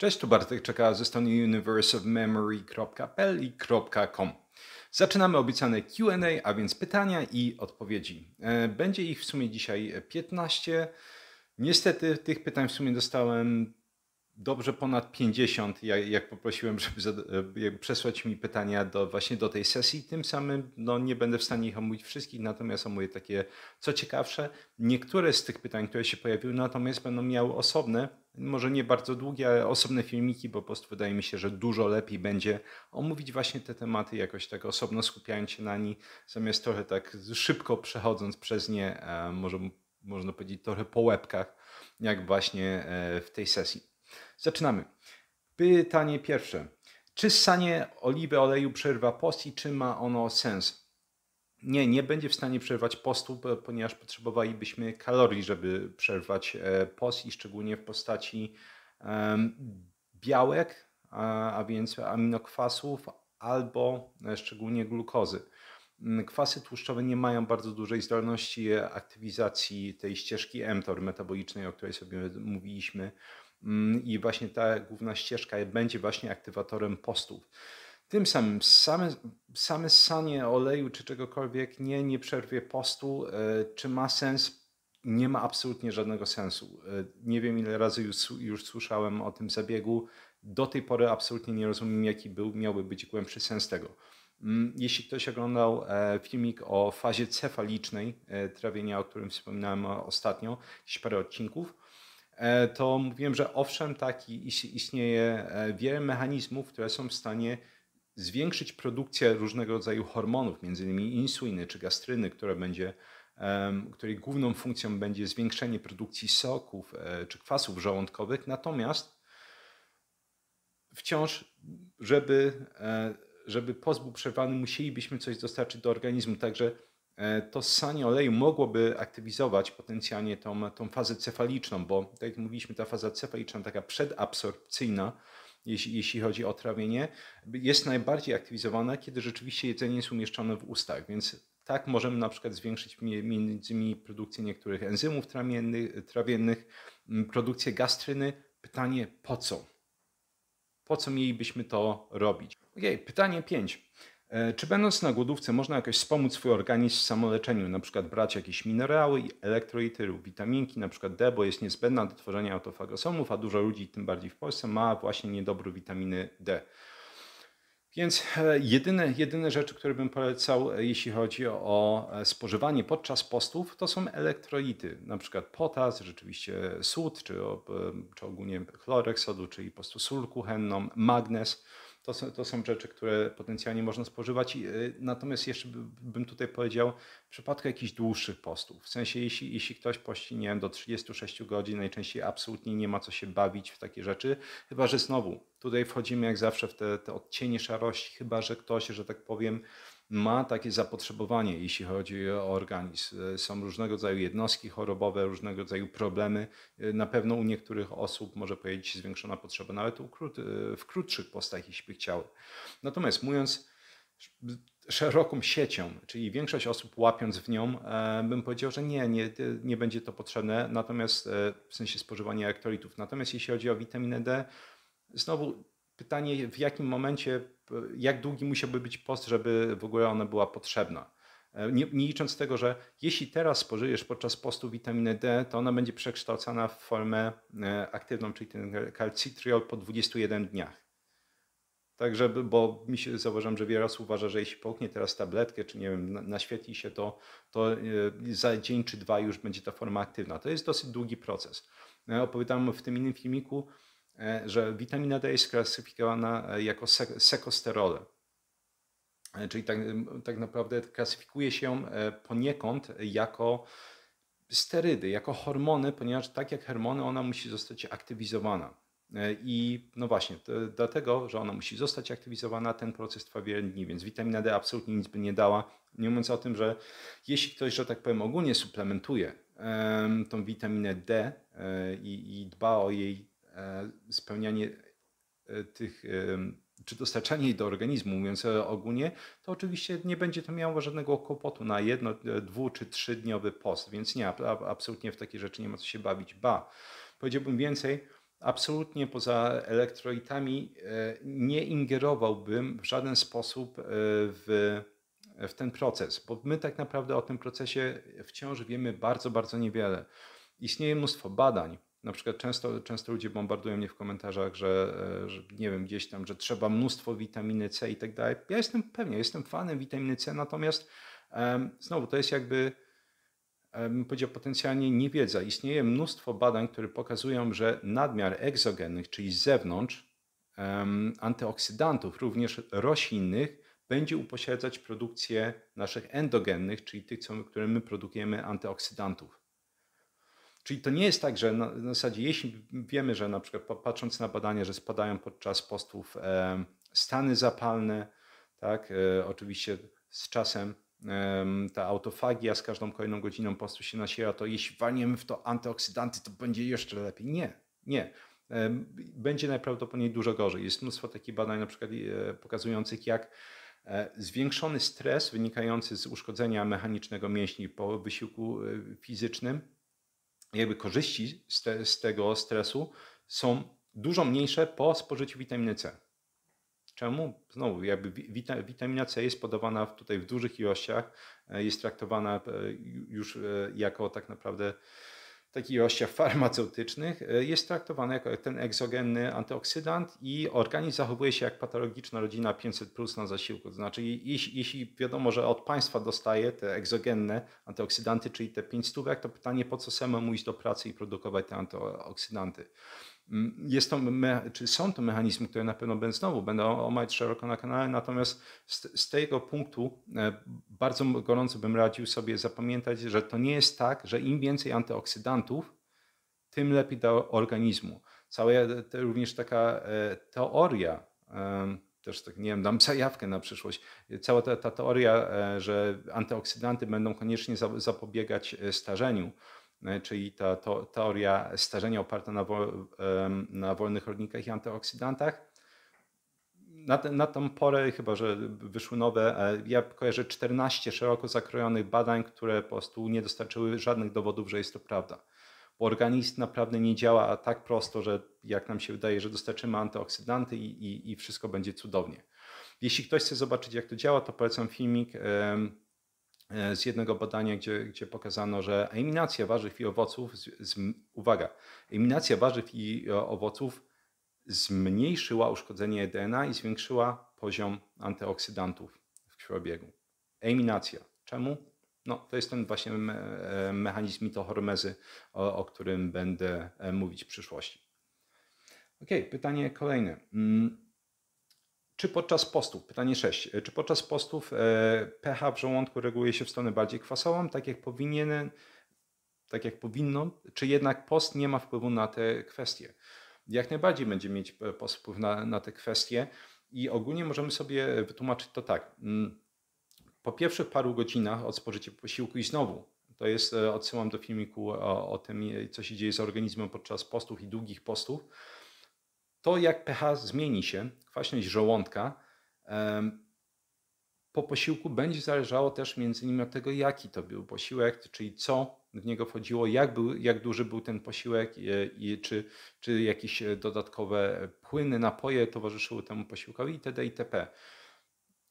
Cześć, tu Bartek Czeka ze strony universeofmemory.pl i .com. Zaczynamy obiecane Q&A, a więc pytania i odpowiedzi. Będzie ich w sumie dzisiaj 15. Niestety tych pytań w sumie dostałem dobrze ponad 50, jak poprosiłem, żeby przesłać mi pytania właśnie do tej sesji. Tym samym nie będę w stanie ich omówić wszystkich, natomiast omówię takie co ciekawsze. Niektóre z tych pytań, które się pojawiły, natomiast będą miały osobne, może nie bardzo długie, ale osobne filmiki, bo po prostu wydaje mi się, że dużo lepiej będzie omówić właśnie te tematy jakoś tak osobno, skupiając się na nich, zamiast trochę tak szybko przechodząc przez nie, może można powiedzieć trochę po łebkach, jak właśnie w tej sesji. Zaczynamy. Pytanie pierwsze. Czy ssanie oliwy oleju przerywa post i czy ma ono sens? Nie będzie w stanie przerwać postu, ponieważ potrzebowalibyśmy kalorii, żeby przerwać post i szczególnie w postaci białek, a więc aminokwasów albo szczególnie glukozy. Kwasy tłuszczowe nie mają bardzo dużej zdolności aktywizacji tej ścieżki mTOR metabolicznej, o której sobie mówiliśmy. I właśnie ta główna ścieżka będzie właśnie aktywatorem postów. Tym samym same ssanie oleju czy czegokolwiek nie przerwie postu. Czy ma sens? Nie ma absolutnie żadnego sensu. Nie wiem, ile razy już słyszałem o tym zabiegu. Do tej pory absolutnie nie rozumiem, jaki miałby być głębszy sens tego. Jeśli ktoś oglądał filmik o fazie cefalicznej trawienia, o którym wspominałem ostatnio, jakieś parę odcinków, to mówiłem, że owszem, tak, istnieje wiele mechanizmów, które są w stanie zwiększyć produkcję różnego rodzaju hormonów, między innymi insuliny czy gastryny, której główną funkcją będzie zwiększenie produkcji soków czy kwasów żołądkowych. Natomiast wciąż, żeby post był przerwany, musielibyśmy coś dostarczyć do organizmu. Także to ssanie oleju mogłoby aktywizować potencjalnie tą fazę cefaliczną, bo tak jak mówiliśmy, ta faza cefaliczna, taka przedabsorpcyjna, jeśli chodzi o trawienie, jest najbardziej aktywizowana, kiedy rzeczywiście jedzenie jest umieszczone w ustach, więc tak możemy na przykład zwiększyć między innymi produkcję niektórych enzymów trawiennych, produkcję gastryny. Pytanie, po co? Po co mielibyśmy to robić? Okej, pytanie 5. Czy będąc na głodówce można jakoś wspomóc swój organizm w samoleczeniu, na przykład brać jakieś minerały, elektrolity lub witaminki, na przykład D, bo jest niezbędna do tworzenia autofagosomów, a dużo ludzi, tym bardziej w Polsce, ma właśnie niedobór witaminy D. Więc jedyne rzeczy, które bym polecał, jeśli chodzi o spożywanie podczas postów, to są elektrolity, na przykład potas, rzeczywiście sód, czy ogólnie chlorek sodu, czyli po prostu sól kuchenną, magnez. To są rzeczy, które potencjalnie można spożywać. Natomiast jeszcze bym tutaj powiedział, w przypadku jakichś dłuższych postów, w sensie jeśli ktoś pości, nie wiem, do 36 godzin, najczęściej absolutnie nie ma co się bawić w takie rzeczy, chyba że znowu tutaj wchodzimy jak zawsze w te odcienie szarości, chyba że ktoś, że tak powiem, ma takie zapotrzebowanie, jeśli chodzi o organizm. Są różnego rodzaju jednostki chorobowe, różnego rodzaju problemy. Na pewno u niektórych osób może pojawić się zwiększona potrzeba nawet w krótszych postach, jeśli by chciały. Natomiast mówiąc szeroką siecią, czyli większość osób łapiąc w nią, bym powiedział, że nie będzie to potrzebne, natomiast w sensie spożywania elektrolitów. Natomiast jeśli chodzi o witaminę D, znowu pytanie, w jakim momencie, jak długi musiałby być post, żeby w ogóle ona była potrzebna. Nie licząc tego, że jeśli teraz spożyjesz podczas postu witaminę D, to ona będzie przekształcana w formę aktywną, czyli ten calcitriol po 21 dniach. Także, bo zauważam, że wiele osób uważa, że jeśli połknie teraz tabletkę, czy nie wiem, naświetli się to za dzień czy dwa już będzie ta forma aktywna. To jest dosyć długi proces. Opowiadałem w tym innym filmiku, że witamina D jest klasyfikowana jako sekosterole. Czyli tak naprawdę klasyfikuje się ją poniekąd jako sterydy, jako hormony, ponieważ tak jak hormony ona musi zostać aktywizowana. I no właśnie, dlatego, że ona musi zostać aktywizowana, ten proces trwa wiele dni, więc witamina D absolutnie nic by nie dała. Nie mówiąc o tym, że jeśli ktoś, że tak powiem, ogólnie suplementuje tą witaminę D i dba o jej spełnianie tych, czy dostarczanie jej do organizmu, mówiąc ogólnie, to oczywiście nie będzie to miało żadnego kłopotu na 1, 2 czy 3-dniowy post, więc nie, absolutnie w takie rzeczy nie ma co się bawić. Powiedziałbym więcej, absolutnie poza elektrolitami nie ingerowałbym w żaden sposób w ten proces, bo my tak naprawdę o tym procesie wciąż wiemy bardzo, bardzo niewiele. Istnieje mnóstwo badań. Na przykład często ludzie bombardują mnie w komentarzach, że nie wiem, gdzieś tam, że trzeba mnóstwo witaminy C i tak dalej. Ja jestem fanem witaminy C, natomiast znowu to jest jakby, bym powiedział, potencjalnie niewiedza. Istnieje mnóstwo badań, które pokazują, że nadmiar egzogennych, czyli z zewnątrz, antyoksydantów, również roślinnych, będzie upośledzać produkcję naszych endogennych, czyli tych, które my produkujemy, antyoksydantów. Czyli to nie jest tak, że na zasadzie, jeśli wiemy, że na przykład patrząc na badania, że spadają podczas postów stany zapalne, tak, oczywiście z czasem ta autofagia z każdą kolejną godziną postu się nasiera, to jeśli walniemy w to antyoksydanty, to będzie jeszcze lepiej. Nie. Będzie najprawdopodobniej dużo gorzej. Jest mnóstwo takich badań na przykład pokazujących, jak zwiększony stres wynikający z uszkodzenia mechanicznego mięśni po wysiłku fizycznym, jakby korzyści z tego stresu są dużo mniejsze po spożyciu witaminy C. Czemu? Znowu, jakby witamina C jest podawana tutaj w dużych ilościach, jest traktowana już jako tak naprawdę w takich ilościach farmaceutycznych, jest traktowana jako ten egzogenny antyoksydant i organizm zachowuje się jak patologiczna rodzina 500+ na zasiłku. To znaczy, jeśli wiadomo, że od państwa dostaje te egzogenne antyooksydanty, czyli te 5 stówek, to pytanie, po co samemu iść do pracy i produkować te antyoksydanty. Są to mechanizmy, które na pewno będą omawiać szeroko na kanale, natomiast z tego punktu bardzo gorąco bym radził sobie zapamiętać, że to nie jest tak, że im więcej antyoksydantów, tym lepiej dla organizmu. Również taka teoria, też tak, nie wiem, dam zajawkę na przyszłość, cała ta teoria, że antyoksydanty będą koniecznie zapobiegać starzeniu, czyli ta teoria starzenia oparta na wolnych rodnikach i antyoksydantach. Na tą porę, chyba że wyszły nowe, ja kojarzę 14 szeroko zakrojonych badań, które po prostu nie dostarczyły żadnych dowodów, że jest to prawda. Bo organizm naprawdę nie działa tak prosto, że jak nam się wydaje, że dostarczymy antyoksydanty i wszystko będzie cudownie. Jeśli ktoś chce zobaczyć, jak to działa, to polecam filmik z jednego badania, gdzie pokazano, że eliminacja warzyw i owoców, eliminacja warzyw i owoców zmniejszyła uszkodzenie DNA i zwiększyła poziom antyoksydantów w krwiobiegu. Eliminacja. Czemu? No, to jest ten właśnie mechanizm mitochondrizy, o którym będę mówić w przyszłości. Ok, pytanie kolejne. Czy podczas postów, pytanie 6, czy podczas postów pH w żołądku reguluje się w stronę bardziej kwasową, tak jak powinno, czy jednak post nie ma wpływu na te kwestie? Jak najbardziej będzie mieć post wpływ na te kwestie i ogólnie możemy sobie wytłumaczyć to tak. Po pierwszych paru godzinach od spożycia posiłku i znowu, to jest, odsyłam do filmiku o tym, co się dzieje z organizmem podczas postów i długich postów, to jak pH zmieni się, kwaśność żołądka, po posiłku będzie zależało też między innymi od tego, jaki to był posiłek, czyli co w niego wchodziło, jak duży był ten posiłek i czy jakieś dodatkowe płyny, napoje towarzyszyły temu posiłkowi itd. itp.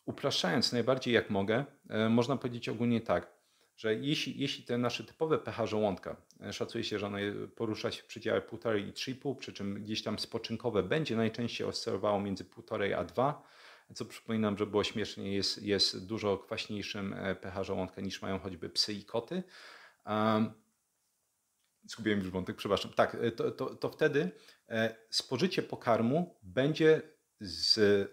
Upraszczając najbardziej jak mogę, można powiedzieć ogólnie tak, że jeśli te nasze typowe pH żołądka, szacuje się, że one porusza się w przedziale 1,5 i 3,5, przy czym gdzieś tam spoczynkowe będzie najczęściej oscylowało między 1,5 a 2, co przypominam, że było śmiesznie, jest dużo kwaśniejszym pH żołądka niż mają choćby psy i koty. Zgubiłem już wątek, przepraszam. Tak, to wtedy spożycie pokarmu będzie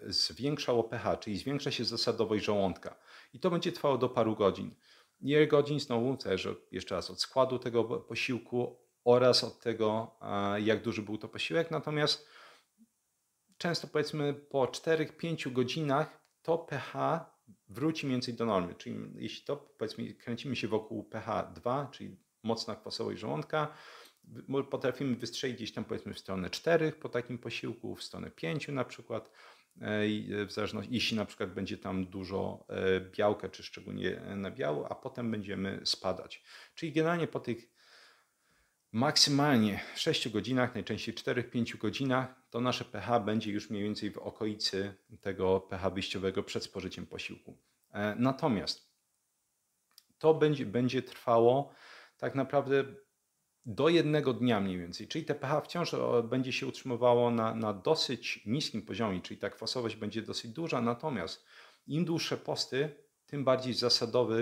zwiększało pH, czyli zwiększa się zasadowość żołądka. I to będzie trwało do paru godzin. Ile godzin znowu zależy jeszcze raz od składu tego posiłku oraz od tego, jak duży był to posiłek. Natomiast często powiedzmy po 4-5 godzinach to pH wróci mniej więcej do normy. Czyli jeśli to powiedzmy kręcimy się wokół pH 2, czyli mocna kwasowość żołądka, potrafimy wystrzelić gdzieś tam powiedzmy w stronę 4 po takim posiłku, w stronę 5 na przykład, w zależności, jeśli na przykład będzie tam dużo białka, czy szczególnie nabiału, a potem będziemy spadać. Czyli generalnie po tych maksymalnie 6 godzinach, najczęściej 4-5 godzinach, to nasze pH będzie już mniej więcej w okolicy tego pH wyjściowego przed spożyciem posiłku. Natomiast to będzie trwało tak naprawdę do 1 dnia mniej więcej, czyli te pH wciąż będzie się utrzymywało na dosyć niskim poziomie, czyli ta kwasowość będzie dosyć duża, natomiast im dłuższe posty, tym bardziej zasadowa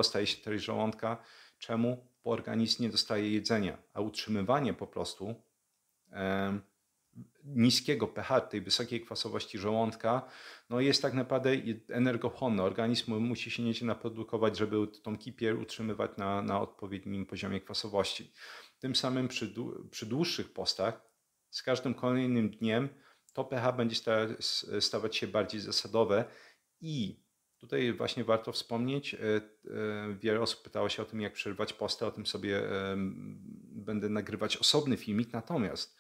staje się treść żołądka. Czemu? Bo organizm nie dostaje jedzenia, a utrzymywanie po prostu niskiego pH, tej wysokiej kwasowości żołądka, no jest tak naprawdę energochłonne. Organizm musi się nieźle naprodukować, żeby tą kipier utrzymywać na odpowiednim poziomie kwasowości. Tym samym przy dłuższych postach, z każdym kolejnym dniem to pH będzie stawać się bardziej zasadowe i tutaj właśnie warto wspomnieć, wiele osób pytało się o tym, jak przerywać posty, o tym sobie będę nagrywać osobny filmik, natomiast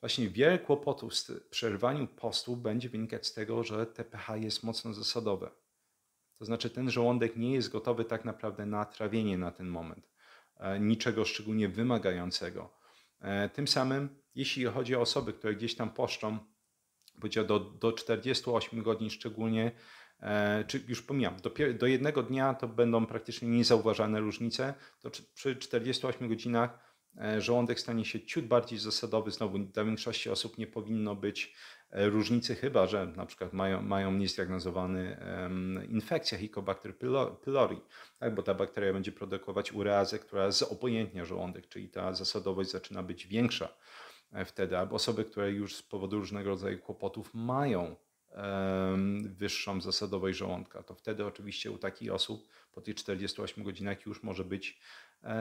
właśnie wiele kłopotów z przerwaniem postu będzie wynikać z tego, że te pH jest mocno zasadowe. To znaczy ten żołądek nie jest gotowy tak naprawdę na trawienie na ten moment. Niczego szczególnie wymagającego. Tym samym, jeśli chodzi o osoby, które gdzieś tam poszczą, do 48 godzin szczególnie, czy już pomijam, do 1 dnia to będą praktycznie niezauważalne różnice, to przy 48 godzinach żołądek stanie się ciut bardziej zasadowy. Znowu dla większości osób nie powinno być różnicy, chyba że na przykład mają niezdiagnozowany infekcja Helicobacter pylori, tak, bo ta bakteria będzie produkować ureazę, która zobojętnia żołądek, czyli ta zasadowość zaczyna być większa wtedy, albo osoby, które już z powodu różnego rodzaju kłopotów mają wyższą zasadowość żołądka, to wtedy oczywiście u takich osób po tych 48 godzinach już może być,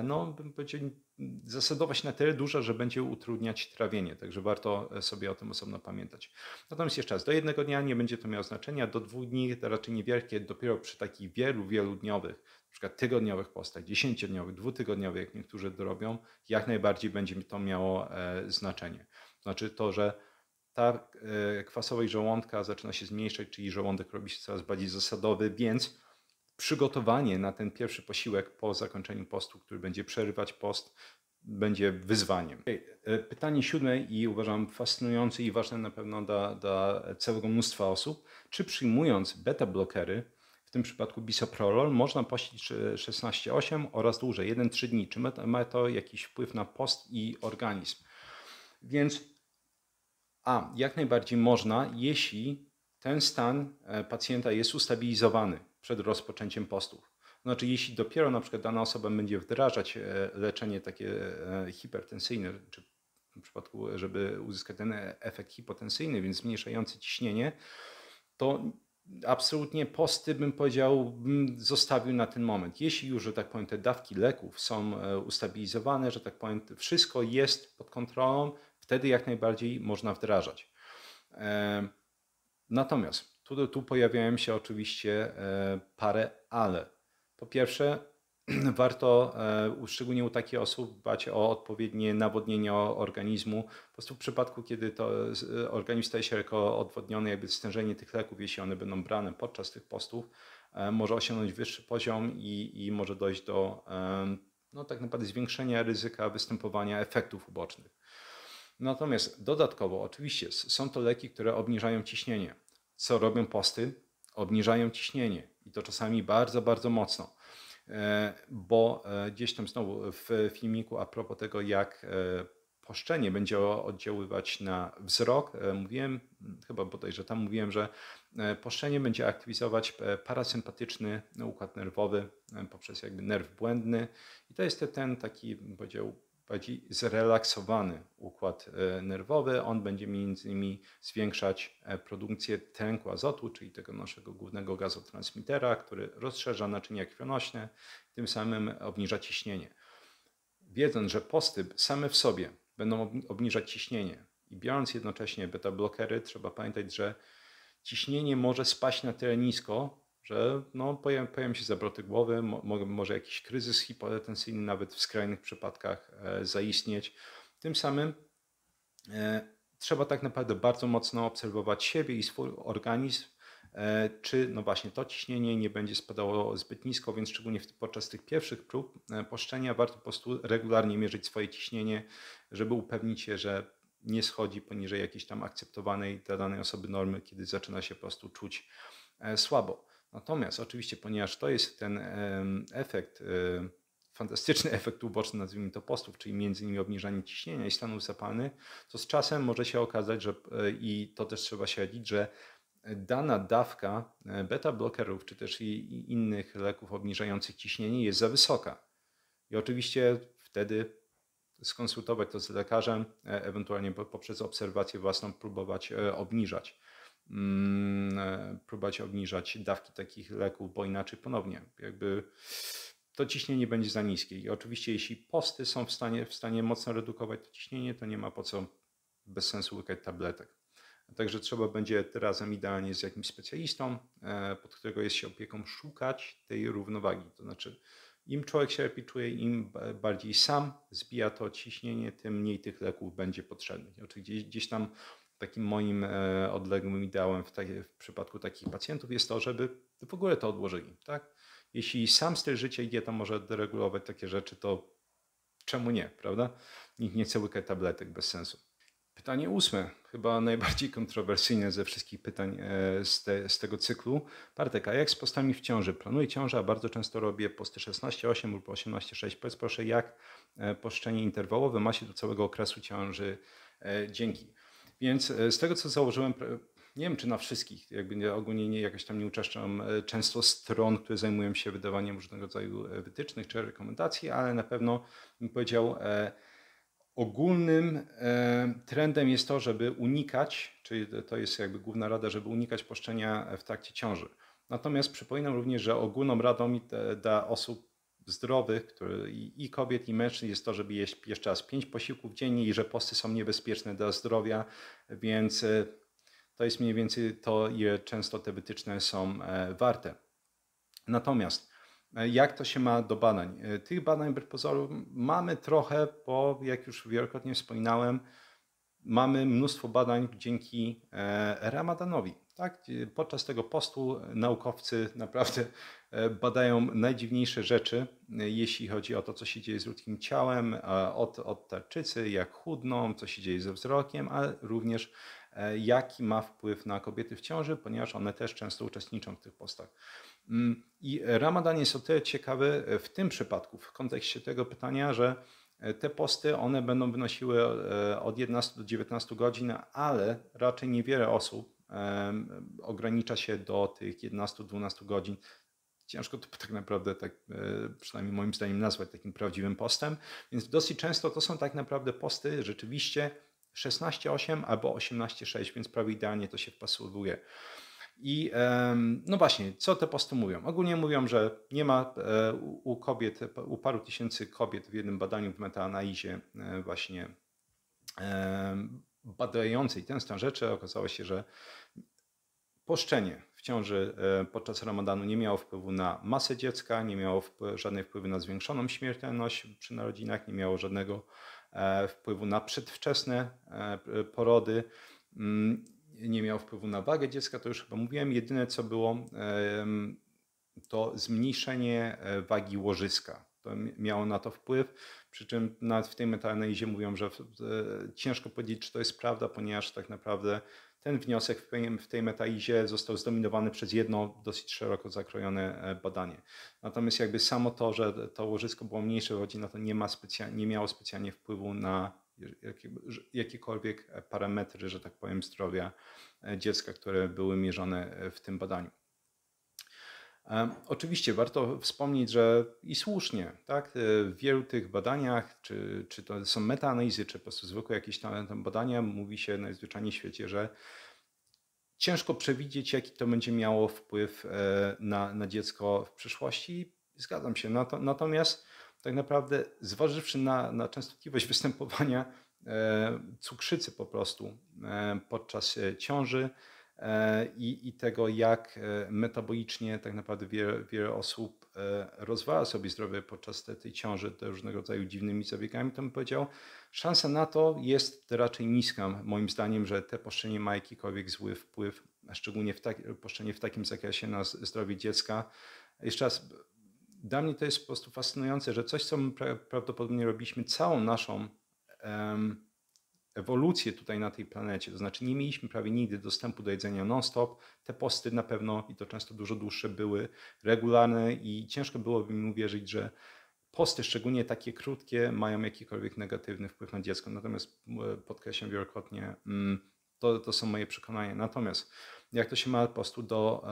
no będzie zasadowość na tyle duża, że będzie utrudniać trawienie, także warto sobie o tym osobno pamiętać. Natomiast jeszcze raz, do 1 dnia nie będzie to miało znaczenia, do 2 dni to raczej niewielkie, dopiero przy takich wielu dniowych, na przykład tygodniowych postach, 10-dniowych, 2-tygodniowych, jak niektórzy robią, jak najbardziej będzie to miało znaczenie. Znaczy to, że ta kwasowość żołądka zaczyna się zmniejszać, czyli żołądek robi się coraz bardziej zasadowy, więc przygotowanie na ten pierwszy posiłek po zakończeniu postu, który będzie przerywać post, będzie wyzwaniem. Pytanie 7 i uważam fascynujące i ważne na pewno dla całego mnóstwa osób. Czy przyjmując beta-blokery, w tym przypadku bisoprolol, można pościć 16-8 oraz dłużej, 1-3 dni? Czy ma to jakiś wpływ na post i organizm? Więc jak najbardziej można, jeśli ten stan pacjenta jest ustabilizowany przed rozpoczęciem postów. Znaczy, jeśli dopiero na przykład dana osoba będzie wdrażać leczenie takie hipertensyjne, czy w przypadku, żeby uzyskać ten efekt hipotensyjny, więc zmniejszający ciśnienie, to absolutnie posty, bym powiedział, zostawił na ten moment. Jeśli już, że tak powiem, te dawki leków są ustabilizowane, że tak powiem, wszystko jest pod kontrolą, wtedy jak najbardziej można wdrażać. Natomiast tu pojawiają się oczywiście parę ale. Po pierwsze, warto szczególnie u takich osób dbać o odpowiednie nawodnienie organizmu. Po prostu w przypadku, kiedy to organizm staje się lekko odwodniony, jakby stężenie tych leków, jeśli one będą brane podczas tych postów, może osiągnąć wyższy poziom i może dojść do no, tak naprawdę zwiększenia ryzyka występowania efektów ubocznych. Natomiast dodatkowo oczywiście są to leki, które obniżają ciśnienie. Co robią posty? Obniżają ciśnienie i to czasami bardzo mocno. Bo gdzieś tam znowu w filmiku a propos tego, jak poszczenie będzie oddziaływać na wzrok, mówiłem, chyba bodajże tam mówiłem, że poszczenie będzie aktywizować parasympatyczny układ nerwowy poprzez jakby nerw błędny i to jest ten taki, bym powiedział, bardziej zrelaksowany układ nerwowy. On będzie między innymi zwiększać produkcję tlenku azotu, czyli tego naszego głównego gazotransmitera, który rozszerza naczynia krwionośne, tym samym obniża ciśnienie. Wiedząc, że posty same w sobie będą obniżać ciśnienie i biorąc jednocześnie beta-blokery, trzeba pamiętać, że ciśnienie może spaść na tyle nisko, że no, pojawią się zawroty głowy, może jakiś kryzys hipotensyjny nawet w skrajnych przypadkach zaistnieć. Tym samym trzeba tak naprawdę bardzo mocno obserwować siebie i swój organizm, czy no właśnie to ciśnienie nie będzie spadało zbyt nisko, więc szczególnie podczas tych pierwszych prób poszczenia warto po prostu regularnie mierzyć swoje ciśnienie, żeby upewnić się, że nie schodzi poniżej jakiejś tam akceptowanej dla danej osoby normy, kiedy zaczyna się po prostu czuć słabo. Natomiast oczywiście, ponieważ to jest ten efekt, fantastyczny efekt uboczny, nazwijmy to postów, czyli między innymi obniżanie ciśnienia i stanów zapalnych, to z czasem może się okazać, że i to też trzeba śledzić, że dana dawka beta blokerów, czy też i innych leków obniżających ciśnienie jest za wysoka. I oczywiście wtedy skonsultować to z lekarzem, ewentualnie poprzez obserwację własną próbować obniżać dawki takich leków, bo inaczej ponownie jakby to ciśnienie będzie za niskie. I oczywiście jeśli posty są w stanie mocno redukować to ciśnienie, to nie ma po co bez sensu łykać tabletek. Także trzeba będzie razem idealnie z jakimś specjalistą, pod którego jest się opieką, szukać tej równowagi. To znaczy im człowiek się lepiej czuje, im bardziej sam zbija to ciśnienie, tym mniej tych leków będzie potrzebnych. Oczywiście gdzieś tam takim moim odległym ideałem w przypadku takich pacjentów jest to, żeby w ogóle to odłożyli. Tak? Jeśli sam styl życia i dieta może deregulować takie rzeczy, to czemu nie, prawda? Nikt nie chce łykać tabletek bez sensu. Pytanie 8, chyba najbardziej kontrowersyjne ze wszystkich pytań z tego cyklu. Bartek, a jak z postami w ciąży? Planuję ciążę, a bardzo często robię posty 16-8 lub 18-6. Powiedz proszę, jak poszczenie interwałowe ma się do całego okresu ciąży? Dzięki. Więc z tego, co założyłem, nie wiem, czy na wszystkich, jakby ogólnie nie, jakoś tam nie uczeszczam często stron, które zajmują się wydawaniem różnego rodzaju wytycznych czy rekomendacji, ale na pewno bym powiedział, ogólnym trendem jest to, żeby unikać, czyli to jest jakby główna rada, żeby unikać poszczenia w trakcie ciąży. Natomiast przypominam również, że ogólną radą dla osób zdrowych, i kobiet, i mężczyzn jest to, żeby jeść jeszcze raz 5 posiłków dziennie i że posty są niebezpieczne dla zdrowia, więc to jest mniej więcej to, ile często te wytyczne są warte. Natomiast jak to się ma do badań? Tych badań wbrew pozorom mamy trochę, bo jak już wielokrotnie wspominałem, mamy mnóstwo badań dzięki Ramadanowi. Tak? Podczas tego postu naukowcy naprawdę badają najdziwniejsze rzeczy, jeśli chodzi o to, co się dzieje z ludzkim ciałem, od tarczycy, jak chudną, co się dzieje ze wzrokiem, ale również jaki ma wpływ na kobiety w ciąży, ponieważ one też często uczestniczą w tych postach. I Ramadan jest o tyle ciekawy w tym przypadku, w kontekście tego pytania, że te posty, one będą wynosiły od 11 do 19 godzin, ale raczej niewiele osób ogranicza się do tych 11-12 godzin. Ciężko to tak naprawdę, tak, przynajmniej moim zdaniem, nazwać takim prawdziwym postem, więc dosyć często to są tak naprawdę posty rzeczywiście 16-8 albo 18-6, więc prawie idealnie to się wpasowuje. I no właśnie, co te posty mówią? Ogólnie mówią, że nie ma u kobiet, u paru tysięcy kobiet w jednym badaniu w metaanalizie właśnie badającej ten stan rzeczy okazało się, że poszczenie w ciąży podczas ramadanu nie miało wpływu na masę dziecka, nie miało żadnej wpływu na zwiększoną śmiertelność przy narodzinach, nie miało żadnego wpływu na przedwczesne porody, nie miało wpływu na wagę dziecka, to już chyba mówiłem. Jedyne co było, to zmniejszenie wagi łożyska. To miało na to wpływ, przy czym nawet w tej metaanalizie mówią, że ciężko powiedzieć, czy to jest prawda, ponieważ tak naprawdę ten wniosek w tej metaizie został zdominowany przez jedno dosyć szeroko zakrojone badanie. Natomiast jakby samo to, że to łożysko było mniejsze, chodzi na to, nie miało specjalnie wpływu na jakiekolwiek parametry, że tak powiem, zdrowia dziecka, które były mierzone w tym badaniu. Oczywiście warto wspomnieć, że i słusznie, tak, w wielu tych badaniach, czy to są metaanalizy, czy po prostu zwykłe jakieś tam badania, mówi się najzwyczajniej w świecie, że ciężko przewidzieć, jaki to będzie miało wpływ na dziecko w przyszłości. Zgadzam się. Natomiast tak naprawdę zważywszy na częstotliwość występowania cukrzycy po prostu podczas ciąży, i tego, jak metabolicznie tak naprawdę wiele osób rozwala sobie zdrowie podczas tej ciąży różnego rodzaju dziwnymi zabiegami, to bym powiedział, szansa na to jest raczej niska, moim zdaniem, że te poszczenie ma jakikolwiek zły wpływ, szczególnie poszczenie w takim zakresie na zdrowie dziecka. Jeszcze raz, dla mnie to jest po prostu fascynujące, że coś, co my prawdopodobnie robiliśmy całą naszą ewolucję tutaj na tej planecie, to znaczy nie mieliśmy prawie nigdy dostępu do jedzenia non-stop, te posty na pewno, i to często dużo dłuższe, były regularne i ciężko byłoby mi uwierzyć, że posty, szczególnie takie krótkie, mają jakikolwiek negatywny wpływ na dziecko. Natomiast podkreślam wielokrotnie, to są moje przekonania. Natomiast jak to się ma po prostu do,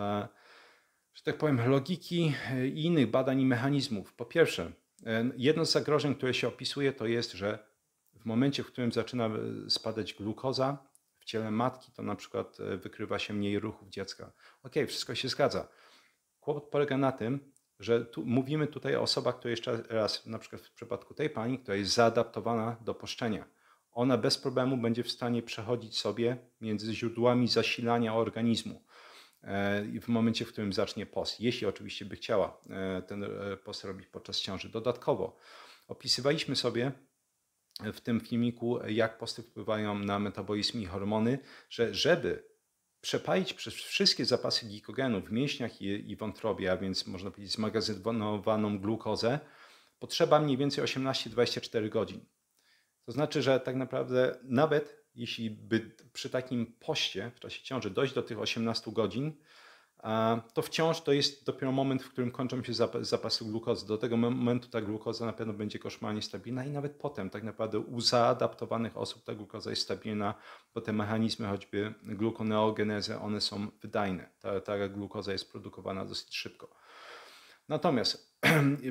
że tak powiem, logiki i innych badań i mechanizmów. Po pierwsze, jedno z zagrożeń, które się opisuje, to jest, że w momencie, w którym zaczyna spadać glukoza w ciele matki, to na przykład wykrywa się mniej ruchów dziecka. Okej, wszystko się zgadza. Kłopot polega na tym, że mówimy tutaj o osobach, które jeszcze raz, na przykład w przypadku tej pani, która jest zaadaptowana do poszczenia. Ona bez problemu będzie w stanie przechodzić sobie między źródłami zasilania organizmu w momencie, w którym zacznie post. Jeśli oczywiście by chciała ten post robić podczas ciąży. Dodatkowo opisywaliśmy sobie w tym filmiku, jak posty wpływają na metabolizm i hormony, że żeby przepalić przez wszystkie zapasy glikogenu w mięśniach i wątrobie, a więc można powiedzieć zmagazynowaną glukozę, potrzeba mniej więcej 18-24 godzin. To znaczy, że tak naprawdę nawet jeśli by przy takim poście w czasie ciąży dojść do tych 18 godzin, to wciąż to jest dopiero moment, w którym kończą się zapasy glukozy. Do tego momentu ta glukoza na pewno będzie koszmarnie stabilna i nawet potem tak naprawdę u zaadaptowanych osób ta glukoza jest stabilna, bo te mechanizmy choćby glukoneogenezy, one są wydajne. Ta glukoza jest produkowana dosyć szybko. Natomiast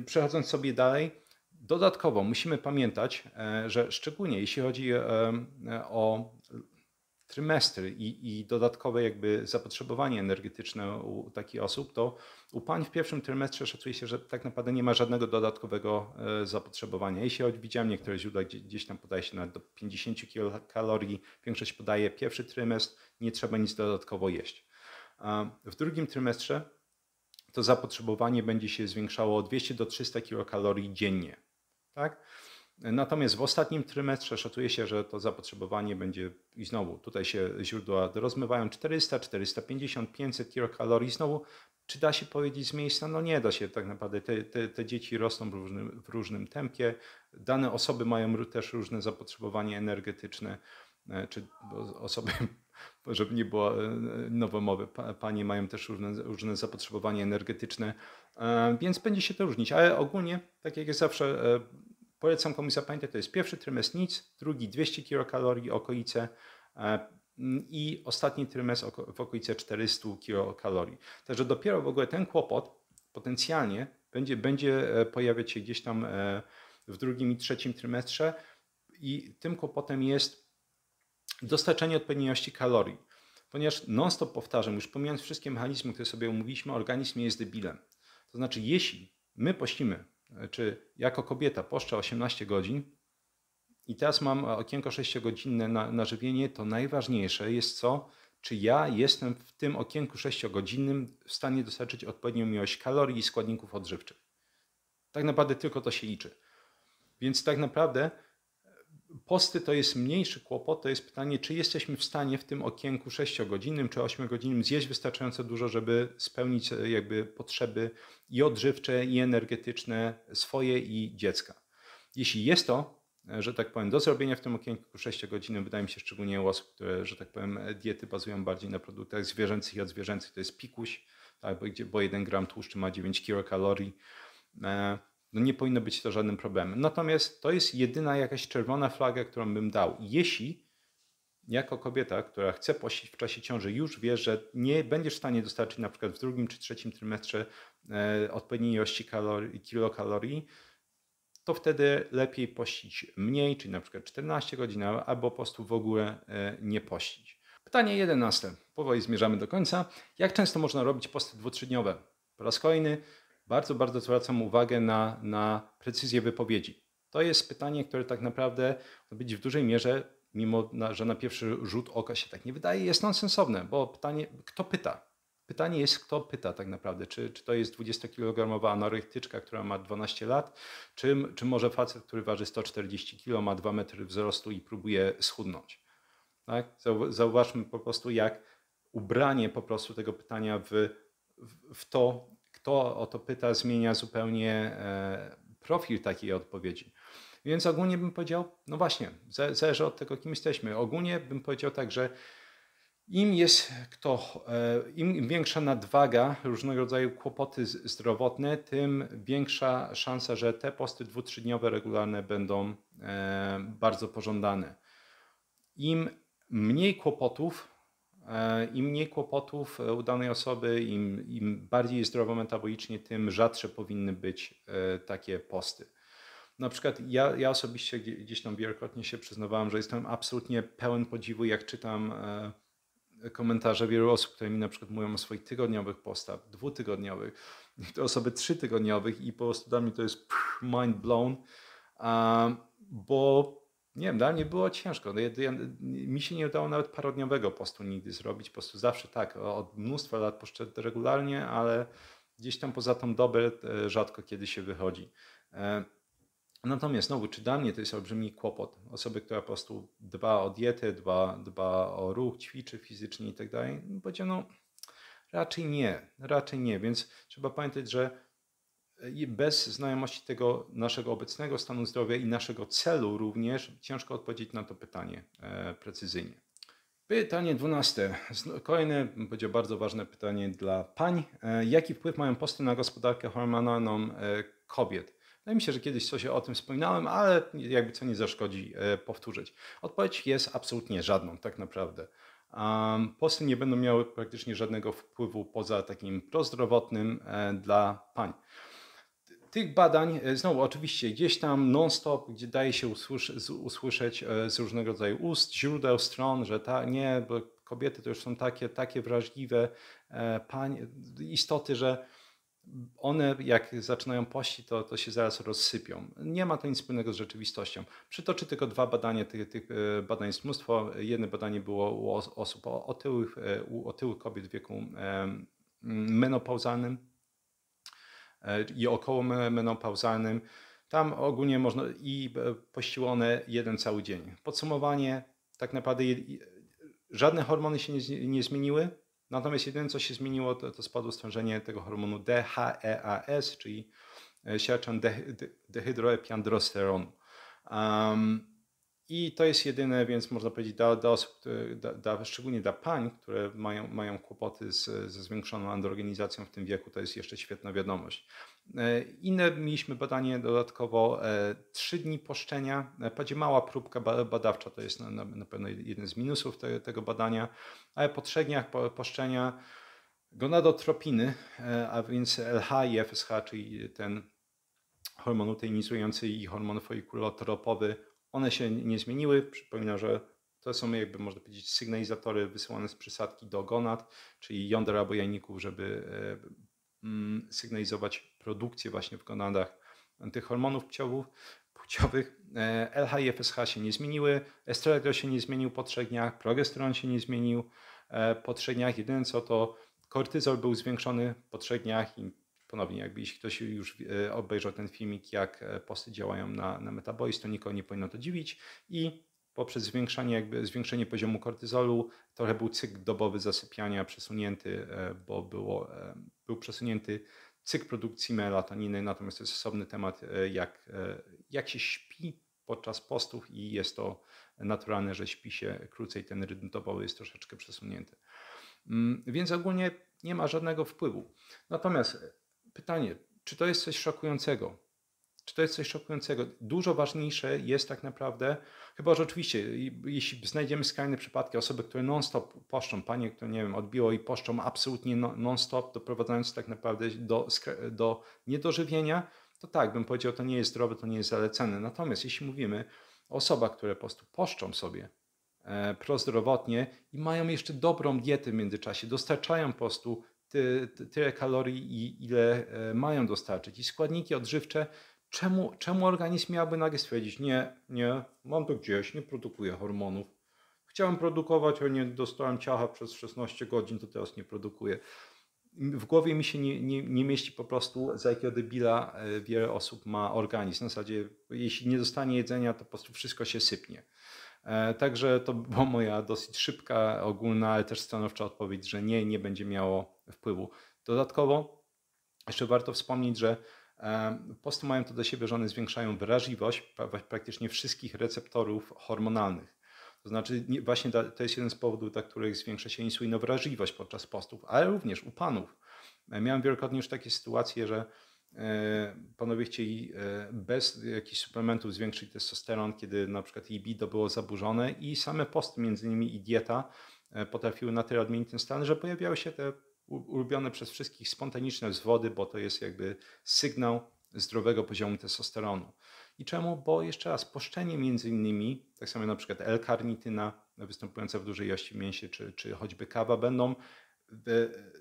przechodząc sobie dalej, dodatkowo musimy pamiętać, że szczególnie jeśli chodzi o trymestry i dodatkowe jakby zapotrzebowanie energetyczne u takich osób, to u pań w pierwszym trymestrze szacuje się, że tak naprawdę nie ma żadnego dodatkowego zapotrzebowania. Jeśli choć widziałem niektóre źródła, gdzieś tam podaje się nawet do 50 kilokalorii, większość podaje pierwszy trymestr, nie trzeba nic dodatkowo jeść. W drugim trymestrze to zapotrzebowanie będzie się zwiększało o 200 do 300 kilokalorii dziennie. Tak? Natomiast w ostatnim trymestrze szacuje się, że to zapotrzebowanie będzie, i znowu tutaj się źródła rozmywają, 400, 450, 500 kilokalorii. Znowu, czy da się powiedzieć z miejsca? No nie da się tak naprawdę. Te dzieci rosną w różnym tempie. Dane osoby mają też różne zapotrzebowanie energetyczne, czy osoby, żeby nie było nowomowy, panie mają też różne zapotrzebowanie energetyczne, więc będzie się to różnić. Ale ogólnie, tak jak jest zawsze, polecam komuś zapamiętać, to jest pierwszy trymestr nic, drugi 200 kilokalorii okolice i ostatni trymestr w okolice 400 kilokalorii. Także dopiero w ogóle ten kłopot potencjalnie będzie pojawiać się gdzieś tam w drugim i trzecim trymestrze i tym kłopotem jest dostarczenie odpowiedniej ilości kalorii. Ponieważ non-stop powtarzam, już pomijając wszystkie mechanizmy, które sobie omówiliśmy, organizm nie jest debilem. To znaczy, jeśli my pościmy, czy jako kobieta poszczę 18 godzin i teraz mam okienko 6-godzinne na żywienie, to najważniejsze jest co? Czy ja jestem w tym okienku 6-godzinnym w stanie dostarczyć odpowiednią ilość kalorii i składników odżywczych. Tak naprawdę tylko to się liczy. Więc tak naprawdę posty to jest mniejszy kłopot, to jest pytanie, czy jesteśmy w stanie w tym okienku 6-godzinnym czy 8-godzinnym zjeść wystarczająco dużo, żeby spełnić jakby potrzeby i odżywcze, i energetyczne swoje i dziecka. Jeśli jest to, że tak powiem, do zrobienia w tym okienku 6-godzinnym, wydaje mi się szczególnie u osób, które, że tak powiem, diety bazują bardziej na produktach zwierzęcych i odzwierzęcych, to jest pikuś, tak, bo 1 gram tłuszczu ma 9 kilokalorii. No nie powinno być to żadnym problemem. Natomiast to jest jedyna jakaś czerwona flaga, którą bym dał. Jeśli jako kobieta, która chce pościć w czasie ciąży, już wie, że nie będziesz w stanie dostarczyć na przykład w drugim czy trzecim trymestrze odpowiedniej ilości kilokalorii, to wtedy lepiej pościć mniej, czyli na przykład 14 godzin, albo po prostu w ogóle nie pościć. Pytanie 11. Powoli zmierzamy do końca. Jak często można robić posty dwu-trzydniowe? Po raz kolejny bardzo zwracam uwagę na precyzję wypowiedzi. To jest pytanie, które tak naprawdę może być w dużej mierze mimo że na pierwszy rzut oka się tak nie wydaje, jest nonsensowne, bo pytanie, kto pyta? Pytanie jest, kto pyta tak naprawdę. Czy to jest 20-kilogramowa anorektyczka, która ma 12 lat, czy może facet, który waży 140 kg, ma 2 metry wzrostu i próbuje schudnąć. Tak? Zauważmy po prostu, jak ubranie po prostu tego pytania w to, kto o to pyta, zmienia zupełnie profil takiej odpowiedzi. Więc ogólnie bym powiedział, no właśnie, zależy od tego, kim jesteśmy. Ogólnie bym powiedział tak, że im większa nadwaga, różnego rodzaju kłopoty zdrowotne, tym większa szansa, że te posty 2-3-dniowe regularne będą bardzo pożądane. Im mniej kłopotów u danej osoby, im bardziej zdrowo metabolicznie, tym rzadsze powinny być takie posty. Na przykład ja osobiście gdzieś tam wielokrotnie się przyznawałem, że jestem absolutnie pełen podziwu, jak czytam komentarze wielu osób, które mi na przykład mówią o swoich tygodniowych postach, 2-tygodniowych, te osoby 3-tygodniowych i po prostu dla mnie to jest mind blown, bo nie wiem, dla mnie było ciężko. Mi się nie udało nawet parodniowego postu nigdy zrobić. Po prostu zawsze tak, od mnóstwa lat poszczę regularnie, ale gdzieś tam poza tą dobę rzadko kiedy się wychodzi. Natomiast znowu, czy dla mnie to jest olbrzymi kłopot? Osoby, która po prostu dba o dietę, dba o ruch, ćwiczy fizycznie i tak dalej, powiedział, no raczej nie, więc trzeba pamiętać, że bez znajomości tego naszego obecnego stanu zdrowia i naszego celu również ciężko odpowiedzieć na to pytanie precyzyjnie. Pytanie 12. Kolejne, bym powiedział, bardzo ważne pytanie dla pań. Jaki wpływ mają posty na gospodarkę hormonalną kobiet? Wydaje mi się, że kiedyś coś o tym wspominałem, ale jakby co nie zaszkodzi powtórzyć. Odpowiedź jest absolutnie żadną, tak naprawdę. Posty nie będą miały praktycznie żadnego wpływu poza takim prozdrowotnym dla pań. Tych badań, znowu oczywiście gdzieś tam non-stop, gdzie daje się usłyszeć z różnego rodzaju ust, źródeł, stron, że nie, bo kobiety to już są takie wrażliwe istoty, że one jak zaczynają pościć, to się zaraz rozsypią. Nie ma to nic wspólnego z rzeczywistością. Przytoczę tylko 2 badania, tych badań jest mnóstwo. Jedno badanie było u osób u otyłych kobiet w wieku menopauzalnym i około menopauzalnym. Tam ogólnie można i pościły one jeden cały dzień. Podsumowanie, tak naprawdę żadne hormony się nie zmieniły, natomiast jedyne co się zmieniło to spadło stężenie tego hormonu DHEAS, czyli siarczan dehydroepiandrosteronu. I to jest jedyne, więc można powiedzieć dla osób, szczególnie dla pań, które mają kłopoty ze zwiększoną androgenizacją w tym wieku, to jest jeszcze świetna wiadomość. Inne mieliśmy badanie dodatkowo 3 dni poszczenia, wprawdzie mała próbka badawcza, to jest na pewno jeden z minusów tego badania, ale po 3 dniach poszczenia gonadotropiny, a więc LH i FSH, czyli ten hormon luteinizujący i hormon folikulotropowy, one się nie zmieniły. Przypominam, że to są jakby można powiedzieć sygnalizatory wysyłane z przysadki do gonad, czyli jąder albo jajników, żeby sygnalizować produkcję właśnie w gonadach tych hormonów płciowych. LH i FSH się nie zmieniły, estradiol się nie zmienił po 3 dniach, progesteron się nie zmienił po 3 dniach. Jedyne co to kortyzol był zwiększony po 3 dniach i ponownie, jakby jeśli ktoś już obejrzał ten filmik, jak posty działają na metabolizm, to nikogo nie powinno to dziwić i poprzez zwiększenie poziomu kortyzolu trochę był cykl dobowy zasypiania przesunięty, bo był przesunięty cykl produkcji melatoniny, natomiast to jest osobny temat, jak się śpi podczas postów i jest to naturalne, że śpi się krócej, ten rytm dobowy jest troszeczkę przesunięty. Więc ogólnie nie ma żadnego wpływu. Natomiast pytanie, czy to jest coś szokującego? Dużo ważniejsze jest tak naprawdę, chyba że oczywiście, jeśli znajdziemy skrajne przypadki, osoby, które non-stop poszczą, panie, które nie wiem, odbiło i poszczą absolutnie non-stop, doprowadzając tak naprawdę do niedożywienia, to tak, bym powiedział, to nie jest zdrowe, to nie jest zalecane. Natomiast jeśli mówimy o osobach, które po prostu poszczą sobie prozdrowotnie i mają jeszcze dobrą dietę w międzyczasie, dostarczają po prostu tyle kalorii, ile mają dostarczyć i składniki odżywcze Czemu organizm miałby nagle stwierdzić, nie, mam to gdzieś, nie produkuję hormonów. Chciałem produkować, a nie dostałem ciacha przez 16 godzin, to teraz nie produkuję. W głowie mi się nie mieści po prostu, za jakiego debila wiele osób ma organizm. W zasadzie, jeśli nie dostanie jedzenia, to po prostu wszystko się sypnie. Także to była moja dosyć szybka, ogólna, ale też stanowcza odpowiedź, że nie będzie miało wpływu. Dodatkowo jeszcze warto wspomnieć, że posty mają to do siebie, że one zwiększają wrażliwość praktycznie wszystkich receptorów hormonalnych. To znaczy właśnie to jest jeden z powodów, dla których zwiększa się insulinowrażliwość podczas postów, ale również u panów. Miałem wielokrotnie już takie sytuacje, że panowie chcieli bez jakichś suplementów zwiększyć testosteron, kiedy na przykład libido było zaburzone i same posty, między innymi i dieta, potrafiły na tyle odmienić ten stan, że pojawiały się te ulubione przez wszystkich spontaniczne wzwody, bo to jest jakby sygnał zdrowego poziomu testosteronu. I czemu? Bo jeszcze raz, poszczenie między innymi, tak samo na przykład L-karnityna występująca w dużej ilości w mięsie, czy choćby kawa, będą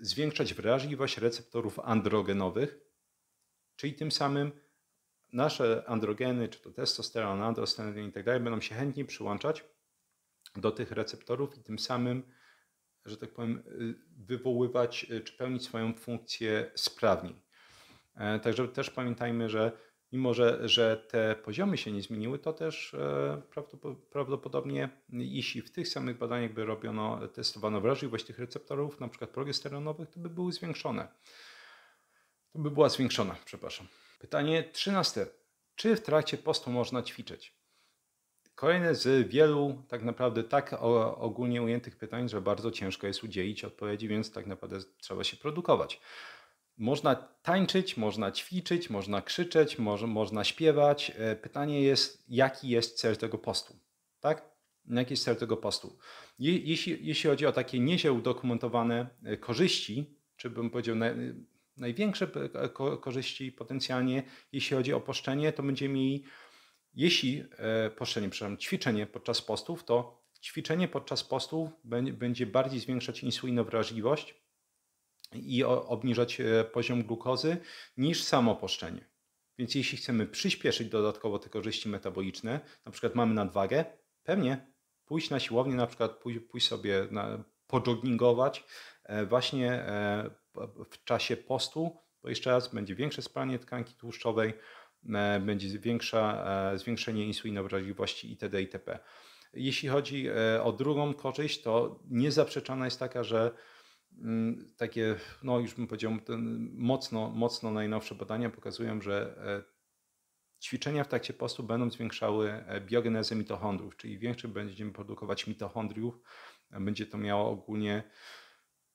zwiększać wrażliwość receptorów androgenowych, czyli tym samym nasze androgeny, czy to testosteron, androsten i tak dalej, będą się chętnie przyłączać do tych receptorów i tym samym, że tak powiem, wywoływać czy pełnić swoją funkcję sprawniej. Także też pamiętajmy, że mimo, że te poziomy się nie zmieniły, to też prawdopodobnie, jeśli w tych samych badaniach by testowano wrażliwość tych receptorów, na przykład progesteronowych, to by były zwiększone. To by była zwiększona, przepraszam. Pytanie 13. Czy w trakcie postu można ćwiczyć? Kolejne z wielu tak naprawdę tak ogólnie ujętych pytań, że bardzo ciężko jest udzielić odpowiedzi, więc tak naprawdę trzeba się produkować. Można tańczyć, można ćwiczyć, można krzyczeć, można śpiewać. Pytanie jest, jaki jest cel tego postu? Tak? Jaki jest cel tego postu? Jeśli chodzi o takie nieźle udokumentowane korzyści, czy bym powiedział największe korzyści potencjalnie, jeśli chodzi o poszczenie, to będziemy mieli, ćwiczenie podczas postów, to ćwiczenie podczas postów będzie bardziej zwiększać insulinowrażliwość i obniżać poziom glukozy niż samo poszczenie. Więc jeśli chcemy przyspieszyć dodatkowo te korzyści metaboliczne, na przykład mamy nadwagę, pewnie pójść na siłownię, na przykład pójść sobie podżoggingować właśnie w czasie postu, bo jeszcze raz będzie większe spalanie tkanki tłuszczowej, będzie zwiększenie insulinowrażliwości itd. itp. Jeśli chodzi o drugą korzyść, to niezaprzeczalna jest taka, że takie, no już bym powiedział, mocno najnowsze badania pokazują, że ćwiczenia w trakcie postu będą zwiększały biogenezę mitochondriów, czyli większy będziemy produkować mitochondriów. Będzie to miało ogólnie,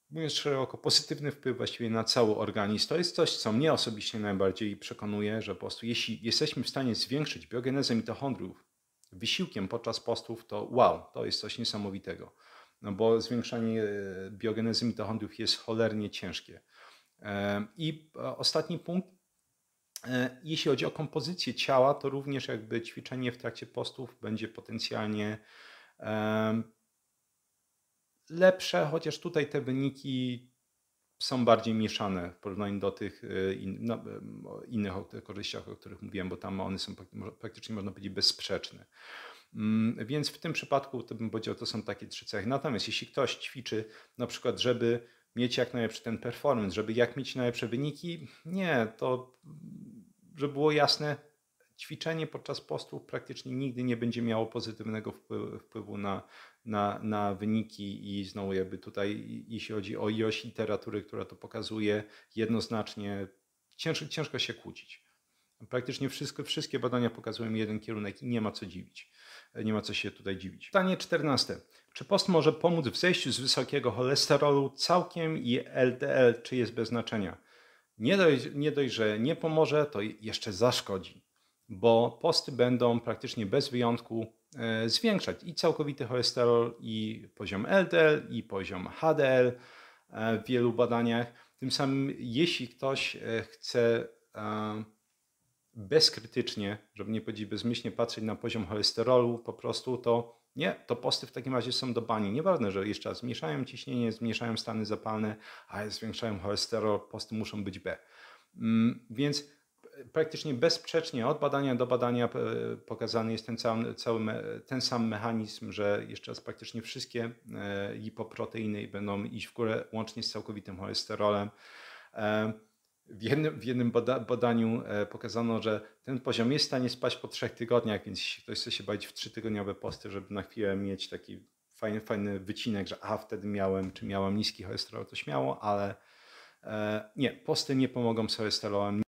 mówiąc szeroko, pozytywny wpływ właściwie na cały organizm. To jest coś, co mnie osobiście najbardziej przekonuje, że po prostu jeśli jesteśmy w stanie zwiększyć biogenezę mitochondriów wysiłkiem podczas postów, to wow, to jest coś niesamowitego. No bo zwiększanie biogenezy mitochondriów jest cholernie ciężkie. I ostatni punkt, jeśli chodzi o kompozycję ciała, to również jakby ćwiczenie w trakcie postów będzie potencjalnie lepsze, chociaż tutaj te wyniki są bardziej mieszane w porównaniu do tych innych korzyściach, o których mówiłem, bo tam one są praktycznie, można powiedzieć, bezsprzeczne. Więc w tym przypadku to bym powiedział, to są takie 3 cechy. Natomiast jeśli ktoś ćwiczy na przykład, żeby mieć jak najlepszy ten performance, żeby jak mieć najlepsze wyniki, nie, to żeby było jasne, ćwiczenie podczas postów praktycznie nigdy nie będzie miało pozytywnego wpływu na wyniki i znowu jakby tutaj, jeśli chodzi o ilość literatury, która to pokazuje, jednoznacznie ciężko się kłócić. Praktycznie wszystkie badania pokazują jeden kierunek i nie ma co dziwić. Nie ma co się tutaj dziwić. Pytanie 14. Czy post może pomóc w zejściu z wysokiego cholesterolu całkiem i LDL, czy jest bez znaczenia? Nie dość, że nie pomoże, to jeszcze zaszkodzi, bo posty będą praktycznie bez wyjątku zwiększać i całkowity cholesterol, i poziom LDL, i poziom HDL w wielu badaniach. Tym samym, jeśli ktoś chce bezkrytycznie, żeby nie powiedzieć bezmyślnie, patrzeć na poziom cholesterolu po prostu, to nie, to posty w takim razie są do bani. Nieważne, że jeszcze raz zmniejszają ciśnienie, zmniejszają stany zapalne, a zwiększają cholesterol, posty muszą być B. Więc praktycznie bezsprzecznie od badania do badania pokazany jest ten sam mechanizm, że jeszcze raz praktycznie wszystkie lipoproteiny będą iść w górę łącznie z całkowitym cholesterolem. W jednym badaniu pokazano, że ten poziom jest w stanie spaść po 3 tygodniach, więc jeśli ktoś chce się bawić w 3-tygodniowe posty, żeby na chwilę mieć taki fajny wycinek, że wtedy miałam niski cholesterol, to śmiało, ale nie, posty nie pomogą z cholesterolem.